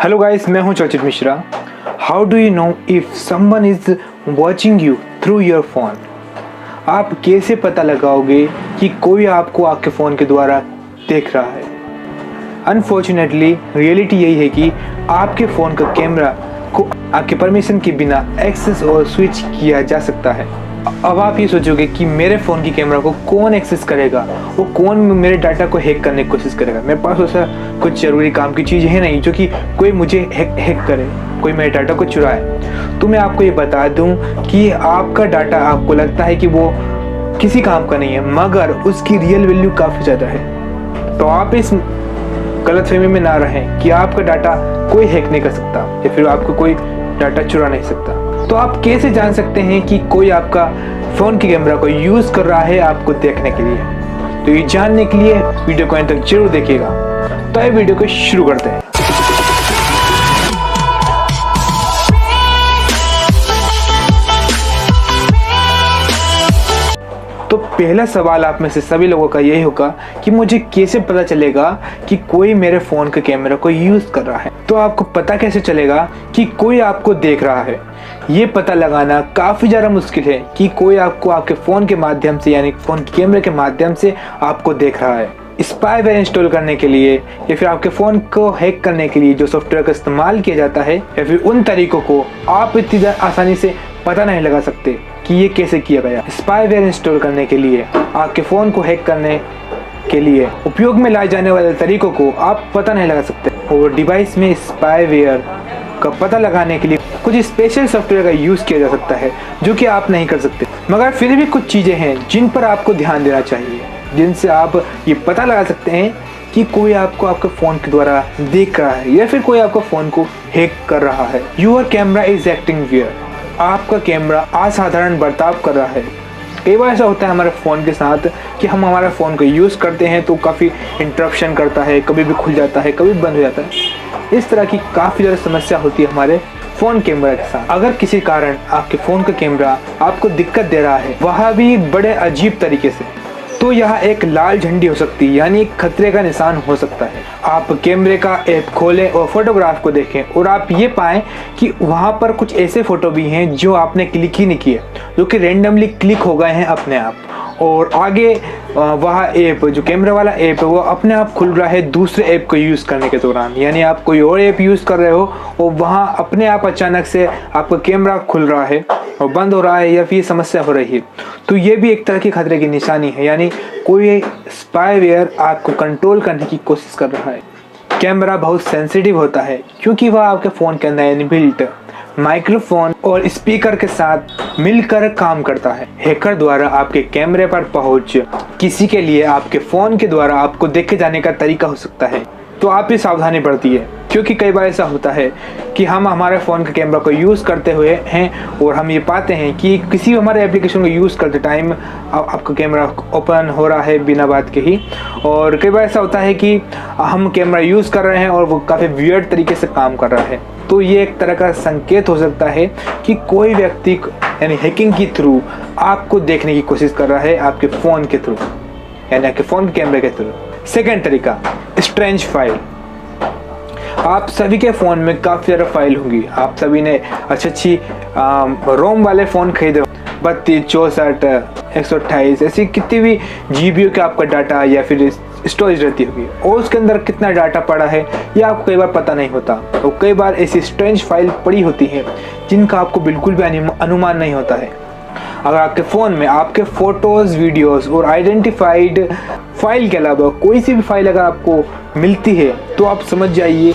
Hello guys, मैं हूं चर्चित Mishra. How do you know if someone is watching you through your phone? आप कैसे पता लगाओगे कि कोई आपको आपके फ़ोन के द्वारा देख रहा है? अनफॉर्चुनेटली रियलिटी यही है कि आपके फ़ोन का कैमरा को आपके परमिशन के बिना एक्सेस और स्विच किया जा सकता है। अब आप ये सोचोगे कि मेरे फ़ोन की कैमरा को कौन एक्सेस करेगा, वो कौन मेरे डाटा को हैक करने की कोशिश करेगा। मेरे पास ऐसा कुछ ज़रूरी काम की चीज़ है नहीं जो कि कोई मुझे हैक करे, कोई मेरे डाटा को चुराए। तो मैं आपको ये बता दूं कि आपका डाटा आपको लगता है कि वो किसी काम का नहीं है, मगर उसकी रियल वैल्यू काफ़ी ज़्यादा है। तो आप इस गलतफहमी में ना रहें कि आपका डाटा कोई हैक नहीं कर सकता या फिर आपको कोई डाटा चुरा नहीं सकता। तो आप कैसे जान सकते हैं कि कोई आपका फ़ोन की कैमरा को यूज़ कर रहा है आपको देखने के लिए? तो ये जानने के लिए वीडियो को अंत तक जरूर देखिएगा। तो ये वीडियो को शुरू करते हैं। तो पहला सवाल आप में से सभी लोगों का यही होगा कि मुझे कैसे पता चलेगा कि कोई मेरे फ़ोन के कैमरा को यूज़ कर रहा है? तो आपको पता कैसे चलेगा कि कोई आपको देख रहा है? ये पता लगाना काफ़ी ज़्यादा मुश्किल है कि कोई आपको आपके फ़ोन के माध्यम से यानी फ़ोन के कैमरे के माध्यम से आपको देख रहा है। स्पाईवेयर इंस्टॉल करने के लिए या फिर आपके फ़ोन को हैक करने के लिए जो सॉफ्टवेयर का इस्तेमाल किया जाता है या फिर उन तरीकों को आप इतनी आसानी से पता नहीं लगा सकते कि ये कैसे किया गया। स्पाईवेयर इंस्टॉल करने के लिए, आपके फ़ोन को हैक करने के लिए उपयोग में लाए जाने वाले तरीकों को आप पता नहीं लगा सकते। और डिवाइस में स्पाईवेयर का पता लगाने के लिए कुछ स्पेशल सॉफ्टवेयर का यूज़ किया जा सकता है जो कि आप नहीं कर सकते। मगर फिर भी कुछ चीज़ें हैं जिन पर आपको ध्यान देना चाहिए, जिनसे आप ये पता लगा सकते हैं कि कोई आपको आपके फ़ोन के द्वारा देख रहा है या फिर कोई आपका फ़ोन को हैक कर रहा है। Your camera is acting weird. आपका कैमरा असाधारण बर्ताव कर रहा है। कई बार ऐसा होता है हमारे फ़ोन के साथ कि हम हमारे फ़ोन को यूज़ करते हैं तो काफ़ी इंटरप्शन करता है, कभी भी खुल जाता है, कभी बंद हो जाता है। इस तरह की काफ़ी ज़्यादा समस्या होती है हमारे फ़ोन कैमरा के साथ। अगर किसी कारण आपके फ़ोन का कैमरा आपको दिक्कत दे रहा है, वह भी बड़े अजीब तरीके से, तो यह एक लाल झंडी हो सकती है, यानी एक खतरे का निशान हो सकता है। आप कैमरे का ऐप खोलें और फोटोग्राफ को देखें और आप ये पाएं कि वहाँ पर कुछ ऐसे फ़ोटो भी हैं जो आपने क्लिक ही नहीं किए, जो कि रेंडमली क्लिक हो गए हैं अपने आप। और आगे वह ऐप, जो कैमरा वाला ऐप है, वो अपने आप खुल रहा है दूसरे ऐप को यूज़ करने के दौरान। यानी आप कोई और ऐप यूज़ कर रहे हो और वहाँ अपने आप अचानक से आपका कैमरा खुल रहा है और बंद हो रहा है या फिर समस्या हो रही है। तो ये भी एक तरह की खतरे की निशानी है, यानी कोई स्पाईवेयर आपको कंट्रोल करने की कोशिश कर रहा है। कैमरा बहुत सेंसिटिव होता है क्योंकि वह आपके फ़ोन के अंदर इनबिल्ट माइक्रोफोन और स्पीकर के साथ मिलकर काम करता है। हैकर द्वारा आपके कैमरे पर पहुंच किसी के लिए आपके फ़ोन के द्वारा आपको देखे जाने का तरीका हो सकता है। तो आप भी सावधानी बरती है, क्योंकि कई बार ऐसा होता है कि हम हमारे फ़ोन के कैमरा को यूज़ करते हुए हैं और हम ये पाते हैं कि किसी हमारे एप्लीकेशन को यूज़ करते टाइम आपका कैमरा ओपन हो रहा है बिना बात के ही। और कई बार ऐसा होता है कि हम कैमरा यूज़ कर रहे हैं और वो काफ़ी वियर्ड तरीके से काम कर रहा है। तो ये एक तरह का संकेत हो सकता है कि कोई व्यक्ति यानी हैकिंग के थ्रू आपको देखने की कोशिश कर रहा है, आपके फ़ोन के थ्रू, यानी आपके फ़ोन के कैमरे के थ्रू। सेकेंड तरीका, स्ट्रेंज फाइल। आप सभी के फ़ोन में काफ़ी ज़्यादा फाइल होंगी। आप सभी ने अच्छी रोम वाले फ़ोन खरीदे, 32, 64, 128 ऐसी कितनी भी जीबीओ का आपका डाटा या फिर स्टोरेज रहती होगी और उसके अंदर कितना डाटा पड़ा है यह आपको कई बार पता नहीं होता। और कई बार ऐसी स्ट्रेंज फाइल पड़ी होती है जिनका आपको बिल्कुल भी अनुमान नहीं होता है। अगर आपके फ़ोन में आपके फ़ोटोज़, वीडियोज़ और आइडेंटिफाइड फाइल के अलावा कोई सी भी फाइल अगर आपको मिलती है तो आप समझ जाइए,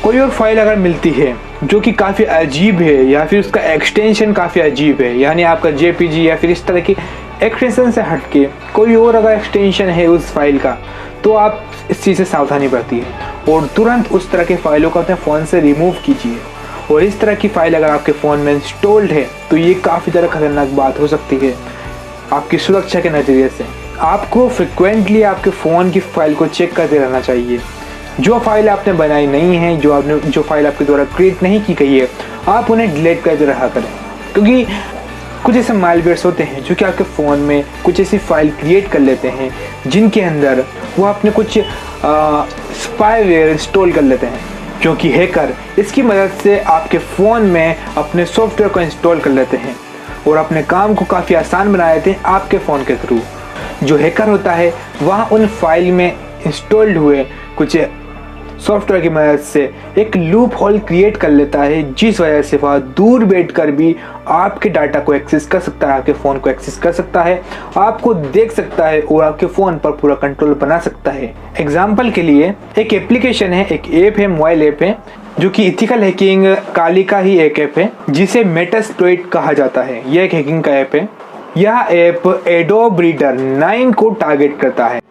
कोई और फाइल अगर मिलती है जो कि काफ़ी अजीब है या फिर उसका एक्सटेंशन काफ़ी अजीब है, यानी आपका जेपीजी या फिर इस तरह की एक्सटेंशन से हटके कोई और अगर एक्सटेंशन है उस फाइल का, तो आप इस चीज़ से सावधानी बरतिए और तुरंत उस तरह के फ़ाइलों को अपने फ़ोन से रिमूव कीजिए। और इस तरह की फ़ाइल अगर आपके फ़ोन में इंस्टॉल्ड है तो ये काफ़ी ज़्यादा खतरनाक बात हो सकती है आपकी सुरक्षा के नज़रिए से। आपको फ्रिक्वेंटली आपके फ़ोन की फ़ाइल को चेक करते रहना चाहिए। जो फाइल आपने बनाई नहीं है, जो फाइल आपके द्वारा क्रिएट नहीं की गई है, आप उन्हें डिलीट करते रहा करें। क्योंकि कुछ ऐसे मालवेयर्स होते हैं जो कि आपके फ़ोन में कुछ ऐसी फाइल क्रिएट कर लेते हैं जिनके अंदर वो अपने कुछ स्पाईवेयर इंस्टॉल कर लेते हैं। क्योंकि हैकर इसकी मदद से आपके फ़ोन में अपने सॉफ्टवेयर को इंस्टॉल कर लेते हैं और अपने काम को काफ़ी आसान बना देते हैं आपके फ़ोन के थ्रू। जो हैकर होता है वह उन फाइल में इंस्टॉल्ड हुए कुछ सॉफ्टवेयर की मदद से एक लूप होल क्रिएट कर लेता है, जिस वजह से वह दूर बैठकर भी आपके डाटा को एक्सेस कर सकता है, आपके फ़ोन को एक्सेस कर सकता है, आपको देख सकता है और आपके फ़ोन पर पूरा कंट्रोल बना सकता है। एग्जाम्पल के लिए एक एप्लीकेशन है, एक ऐप है, मोबाइल ऐप है, जो कि इथिकल हैकिंग काली का ही एक ऐप है, जिसे मेटास्प्लॉइट कहा जाता है। यह एक हैकिंग का ऐप है। यह ऐप एडोब रीडर 9 को टारगेट करता है।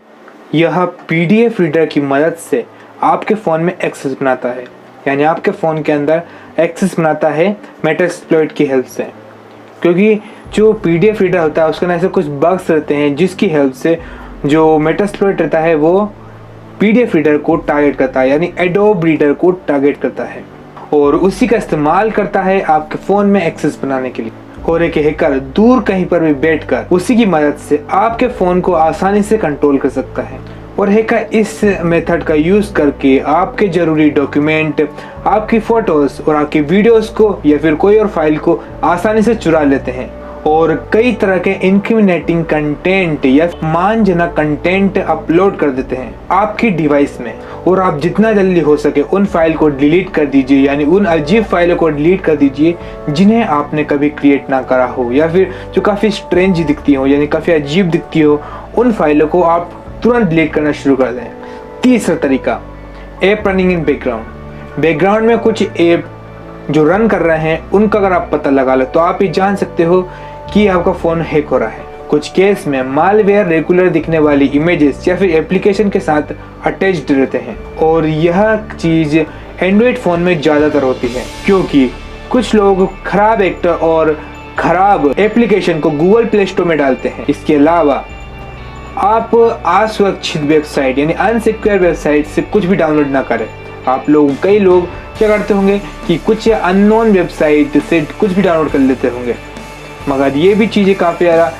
यह PDF रीडर की मदद से आपके फ़ोन में एक्सेस बनाता है, यानी आपके फ़ोन के अंदर एक्सेस बनाता है मेटास्प्लॉइट की हेल्प से। क्योंकि जो PDF रीडर होता है उसके अंदर ऐसे कुछ बग्स रहते हैं जिसकी हेल्प से जो मेटास्प्लॉइट रहता है वो PDF रीडर को टारगेट करता है, यानी एडोब रीडर को टारगेट करता है और उसी का इस्तेमाल करता है आपके फ़ोन में एक्सेस बनाने के लिए। और एक हैकर दूर कहीं पर भी बैठकर उसी की मदद से आपके फ़ोन को आसानी से कंट्रोल कर सकता है। और हैकर इस मेथड का यूज़ करके आपके ज़रूरी डॉक्यूमेंट, आपकी फ़ोटोज़ और आपकी वीडियोस को या फिर कोई और फाइल को आसानी से चुरा लेते हैं और कई तरह के इंक्रिमिनेटिंग कंटेंट या मानजनक कंटेंट अपलोड कर देते हैं आपकी डिवाइस में। और आप जितना जल्दी हो सके उन फाइल को डिलीट कर दीजिए, यानी उन अजीब फाइलों को डिलीट कर दीजिए जिन्हें आपने कभी क्रिएट ना करा हो या फिर जो काफ़ी स्ट्रेंज दिखती हो, यानी काफ़ी अजीब दिखती हो, उन फाइलों को आप तुरंत डिलीट करना शुरू कर दें। तीसरा तरीका, ऐप रनिंग इन बैकग्राउंड में कुछ ऐप जो रन कर रहे हैं उनका अगर आप पता लगा लो तो आप ये जान सकते हो कि आपका फ़ोन हैक हो रहा है। कुछ केस में मालवेयर रेगुलर दिखने वाली इमेजेस या फिर एप्लीकेशन के साथ अटैच्ड रहते हैं और यह चीज़ एंड्रॉयड फ़ोन में ज़्यादातर होती है, क्योंकि कुछ लोग खराब एक्टर और ख़राब एप्लीकेशन को गूगल प्ले स्टोर में डालते हैं। इसके अलावा आप असुरक्षित वेबसाइट यानी अनसिक्योर वेबसाइट से कुछ भी डाउनलोड ना करें। कई लोग क्या करते होंगे कि कुछ अननोन वेबसाइट से कुछ भी डाउनलोड कर लेते होंगे, मगर ये भी चीज़ें काफ़ी ज़्यादा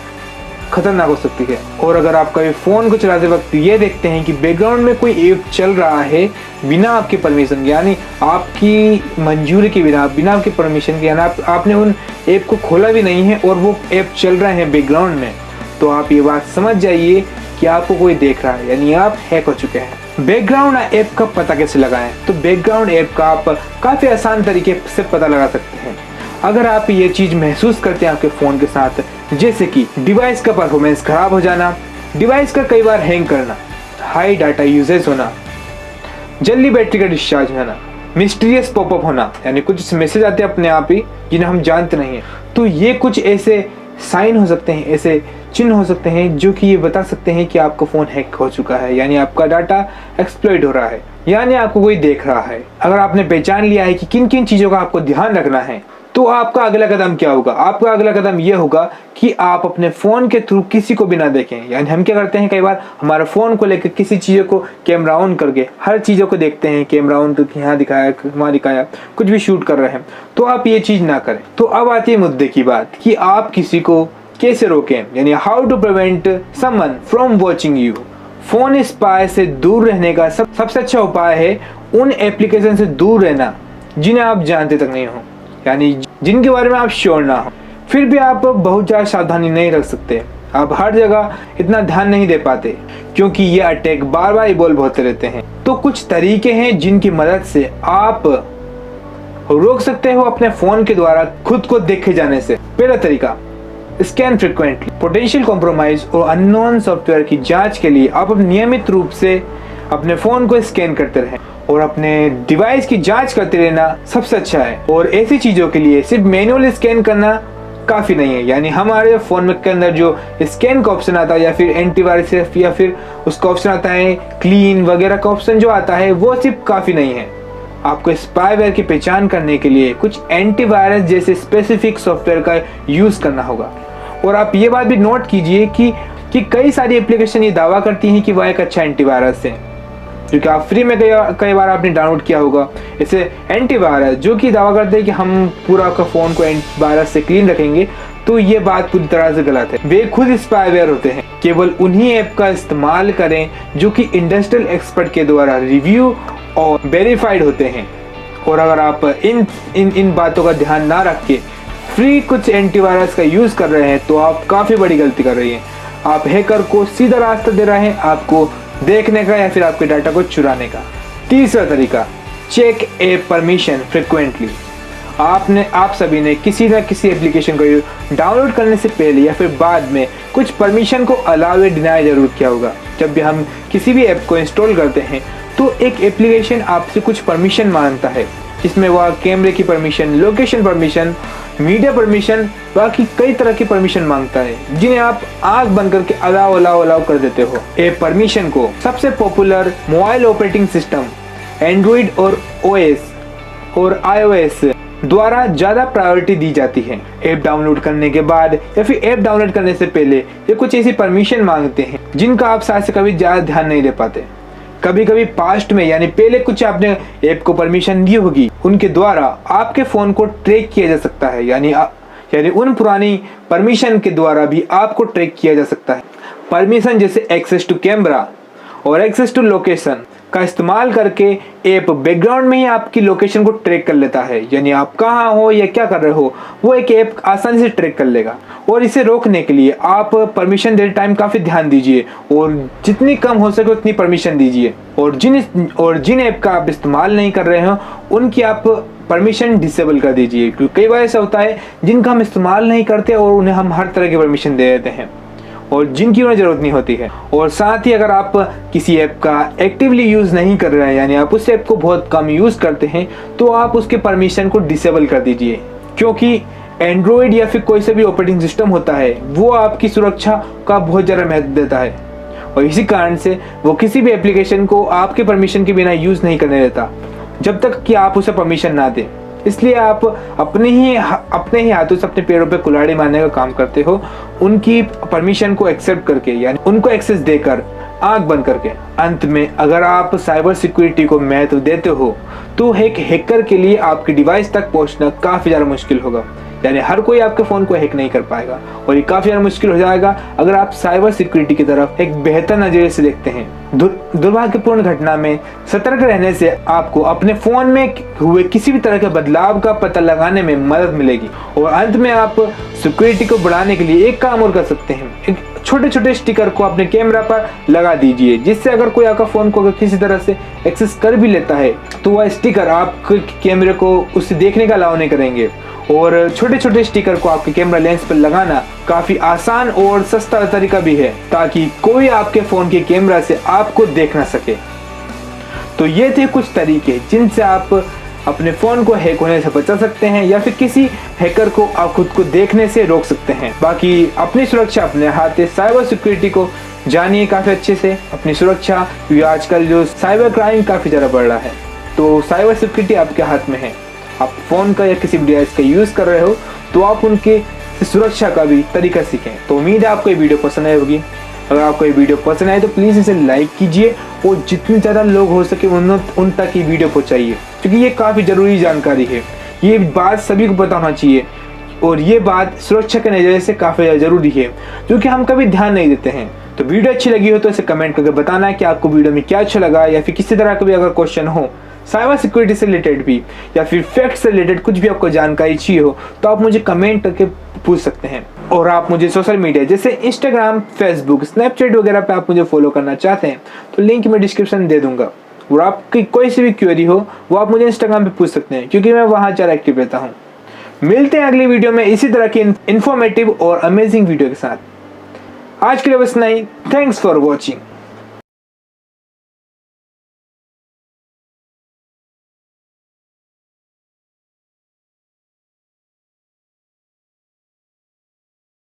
खतरनाक हो सकती है। और अगर आप कभी फ़ोन को चलाते वक्त ये देखते हैं कि बैकग्राउंड में कोई ऐप चल रहा है बिना आपकी परमिशन के, यानी आपकी मंजूरी के बिना आपकी परमिशन के, यानी आपने उन ऐप को खोला भी नहीं है और वो ऐप चल रहे हैं बैकग्राउंड में, तो आप ये बात समझ जाइए कि आपको कोई देख रहा है, यानी आप हैक हो चुके हैं। बैकग्राउंड ऐप का पता कैसे लगाएं? तो बैकग्राउंड ऐप का आप काफ़ी आसान तरीके से पता लगा सकते हैं। अगर आप ये चीज़ महसूस करते हैं आपके फ़ोन के साथ, जैसे कि डिवाइस का परफॉर्मेंस ख़राब हो जाना, डिवाइस का कई बार हैंग करना, हाई डाटा यूजेज होना, जल्दी बैटरी का डिस्चार्ज होना, मिस्टीरियस पॉपअप होना, यानी कुछ मैसेज आते हैं अपने आप ही जिन्हें हम जानते नहीं हैं, तो ये कुछ ऐसे साइन हो सकते हैं, ऐसे चिन्ह हो सकते हैं जो कि ये बता सकते हैं कि आपका फ़ोन हैक हो चुका है, यानी आपका डाटा एक्सप्लॉइट हो रहा है, यानी आपको कोई देख रहा है। अगर आपने पहचान लिया है कि किन किन चीज़ों का आपको ध्यान रखना है, तो आपका अगला कदम क्या होगा? आपका अगला कदम यह होगा कि आप अपने फ़ोन के थ्रू किसी को भी ना देखें। यानी हम क्या करते हैं, कई बार हमारे फ़ोन को लेकर किसी चीज़ों को कैमरा ऑन करके हर चीज़ों को देखते हैं, कैमरा ऑन करके यहाँ दिखाया वहाँ दिखाया, कुछ भी शूट कर रहे हैं, तो आप ये चीज़ ना करें। तो अब आती है मुद्दे की बात कि आप किसी को कैसे रोकें, यानी how to prevent someone from watching you. Phone spy से दूर रहने का सबसे अच्छा उपाय है उन एप्लीकेशन से दूर रहना जिन्हें आप जानते तक नहीं हो, यानी जिनके बारे में आप श्योर ना हो। फिर भी आप बहुत ज़्यादा सावधानी नहीं रख सकते, आप हर जगह इतना ध्यान नहीं दे पाते क्योंकि ये अटैक बार बार इवॉल्व होते रहते हैं। तो कुछ तरीके हैं जिनकी मदद से आप रोक सकते हो अपने फ़ोन के द्वारा खुद को देखे जाने से। पहला तरीका, स्कैन फ्रिक्वेंटली। पोटेंशियल कॉम्प्रोमाइज और अननोन सॉफ्टवेयर की जांच के लिए आप नियमित रूप से अपने फ़ोन को स्कैन करते रहें और अपने डिवाइस की जांच करते रहना सबसे अच्छा है। और ऐसी चीज़ों के लिए सिर्फ मैनुअल स्कैन करना काफ़ी नहीं है, यानी हमारे फ़ोन के अंदर जो स्कैन का ऑप्शन आता है या फिर एंटीवायरस या फिर उसका ऑप्शन आता है क्लीन वगैरह का ऑप्शन जो आता है, वो सिर्फ काफ़ी नहीं है। आपको स्पाईवेयर की पहचान करने के लिए कुछ एंटीवायरस जैसे स्पेसिफिक सॉफ्टवेयर का यूज़ करना होगा। और आप ये बात भी नोट कीजिए कि कई सारी एप्लीकेशन ये दावा करती हैं कि वह एक अच्छा एंटीवायरस है, क्योंकि आप फ्री में कई बार आपने डाउनलोड किया होगा ऐसे एंटीवायरस जो कि दावा करते हैं कि हम पूरा आपका फ़ोन को एंटीवायरस से क्लीन रखेंगे। तो ये बात पूरी तरह से गलत है। वे खुद स्पाईवेयर होते हैं। केवल उन्हीं ऐप का इस्तेमाल करें जो कि इंडस्ट्रियल एक्सपर्ट के द्वारा रिव्यू और वेरीफाइड होते हैं। और अगर आप इन बातों का ध्यान ना रख के फ्री कुछ एंटीवायरस का यूज़ कर रहे हैं तो आप काफ़ी बड़ी गलती कर रही हैं। आप हैकर को सीधा रास्ता दे रहे हैं आपको देखने का या फिर आपके डाटा को चुराने का। तीसरा तरीका, चेक ऐप परमिशन फ्रिक्वेंटली। आप सभी ने किसी न किसी एप्लीकेशन को डाउनलोड करने से पहले या फिर बाद में कुछ परमिशन को अलाउ या डिनाई जरूर किया होगा। जब भी हम किसी भी ऐप को इंस्टॉल करते हैं तो एक एप्लीकेशन आपसे कुछ परमिशन मांगता है, इसमें वह कैमरे की permission, location permission, media permission, बाकी कई तरह की परमिशन मांगता है जिन्हें आप आंख बंद करके अलाउ कर देते हो। ऐप परमिशन को सबसे popular mobile operating system Android और ओएस और iOS द्वारा ज़्यादा प्रायोरिटी दी जाती है। ऐप डाउनलोड करने के बाद या फिर ऐप डाउनलोड करने से पहले ये कुछ ऐसी परमिशन मांगते हैं जिनका आप शायद से कभी ज़्यादा ध्यान नहीं दे पाते। कभी कभी पास्ट में यानी पहले कुछ आपने ऐप को परमिशन दी होगी, उनके द्वारा आपके फ़ोन को ट्रैक किया जा सकता है, यानी उन पुरानी परमिशन के द्वारा भी आपको ट्रैक किया जा सकता है। परमिशन जैसे एक्सेस टू कैमरा और एक्सेस टू लोकेशन का इस्तेमाल करके ऐप बैकग्राउंड में ही आपकी लोकेशन को ट्रैक कर लेता है, यानी आप कहाँ हो या क्या कर रहे हो वो एक ऐप आसानी से ट्रैक कर लेगा। और इसे रोकने के लिए आप परमिशन देते टाइम काफ़ी ध्यान दीजिए और जितनी कम हो सके उतनी परमिशन दीजिए। और जिन ऐप का आप इस्तेमाल नहीं कर रहे हो उनकी आप परमिशन डिसेबल कर दीजिए, क्योंकि कई बार ऐसा होता है जिनका हम इस्तेमाल नहीं करते और उन्हें हम हर तरह की परमिशन दे देते हैं और जिनकी उन्हें ज़रूरत नहीं होती है। और साथ ही अगर आप किसी ऐप का एक्टिवली यूज़ नहीं कर रहे हैं, यानी आप उस ऐप को बहुत कम यूज़ करते हैं, तो आप उसके परमिशन को डिसेबल कर दीजिए, क्योंकि एंड्रॉयड या फिर कोई सा भी ऑपरेटिंग सिस्टम होता है वो आपकी सुरक्षा का बहुत ज़्यादा महत्व देता है और इसी कारण से वो किसी भी एप्लीकेशन को आपके परमिशन के बिना यूज़ नहीं करने देता जब तक कि आप उसे परमिशन ना दें। इसलिए आप अपने ही हाथों से अपने पैरों पे कुल्हाड़ी मारने का काम करते हो, उनकी परमिशन को एक्सेप्ट करके, यानी उनको एक्सेस देकर, आंख बंद करके। अंत में अगर आप साइबर सिक्योरिटी को महत्व देते हो तो एक हैकर के लिए आपके डिवाइस तक पहुंचना काफ़ी ज़्यादा मुश्किल होगा, यानी हर कोई आपके फ़ोन को हैक नहीं कर पाएगा और ये काफ़ी ज़्यादा मुश्किल हो जाएगा अगर आप साइबर सिक्योरिटी की तरफ एक बेहतर नज़रिए से देखते हैं। दुर्भाग्यपूर्ण घटना में सतर्क रहने से आपको अपने फ़ोन में हुए किसी भी तरह के बदलाव का पता लगाने में मदद मिलेगी। और अंत में आप सिक्योरिटी को बढ़ाने के लिए एक काम और कर सकते हैं, एक छोटे छोटे स्टिकर को अपने कैमरा पर लगा दीजिए, जिससे अगर कोई आपका फ़ोन को अगर किसी तरह से एक्सेस कर भी लेता है तो वह स्टिकर आपके कैमरे को उसे देखने का अलाउ नहीं करेंगे। और छोटे छोटे स्टिकर को आपके कैमरा लेंस पर लगाना काफ़ी आसान और सस्ता तरीका भी है ताकि कोई आपके फ़ोन के कैमरा से आपको देख ना सके। तो ये थे कुछ तरीके जिनसे आप अपने फ़ोन को हैक होने से बचा सकते हैं या फिर किसी हैकर को आप खुद को देखने से रोक सकते हैं। बाकी अपनी सुरक्षा अपने हाथ है, साइबर सिक्योरिटी को जानिए काफ़ी अच्छे से, अपनी सुरक्षा, क्योंकि आजकल जो साइबर क्राइम काफ़ी ज़्यादा बढ़ रहा है, तो साइबर सिक्योरिटी आपके हाथ में है। आप फ़ोन का या किसी डिवाइस का यूज़ कर रहे हो तो आप उनके सुरक्षा का भी तरीका सीखें। तो उम्मीद है आपको ये वीडियो पसंद आई होगी। अगर आपको ये वीडियो पसंद आए तो प्लीज़ इसे लाइक कीजिए और जितने ज़्यादा लोग हो सके उन तक ये वीडियो पहुँचाइए, क्योंकि ये काफ़ी ज़रूरी जानकारी है। ये बात सभी को पता होना चाहिए और ये बात सुरक्षा के नज़रिए से काफ़ी ज़्यादा ज़रूरी है, क्योंकि हम कभी ध्यान नहीं देते हैं। तो वीडियो अच्छी लगी हो तो इसे कमेंट करके बताना है कि आपको वीडियो में क्या अच्छा लगा, या फिर किसी तरह का भी अगर क्वेश्चन हो साइबर सिक्योरिटी से रिलेटेड भी या फिर फैक्ट से रिलेटेड कुछ भी आपको जानकारी चाहिए हो तो आप मुझे कमेंट करके पूछ सकते हैं। और आप मुझे सोशल मीडिया जैसे इंस्टाग्राम, फेसबुक, स्नैपचैट वगैरह पे आप मुझे फॉलो करना चाहते हैं तो लिंक मैं डिस्क्रिप्शन दे दूंगा। और आपकी कोई सी भी क्वेरी हो वो आप मुझे इंस्टाग्राम पे पूछ सकते हैं, क्योंकि मैं वहाँ ज़्यादा एक्टिव रहता हूँ। मिलते हैं अगली वीडियो में इसी तरह की इन्फॉर्मेटिव और अमेजिंग वीडियो के साथ। आज के लिए बस नहीं। Thanks for watching.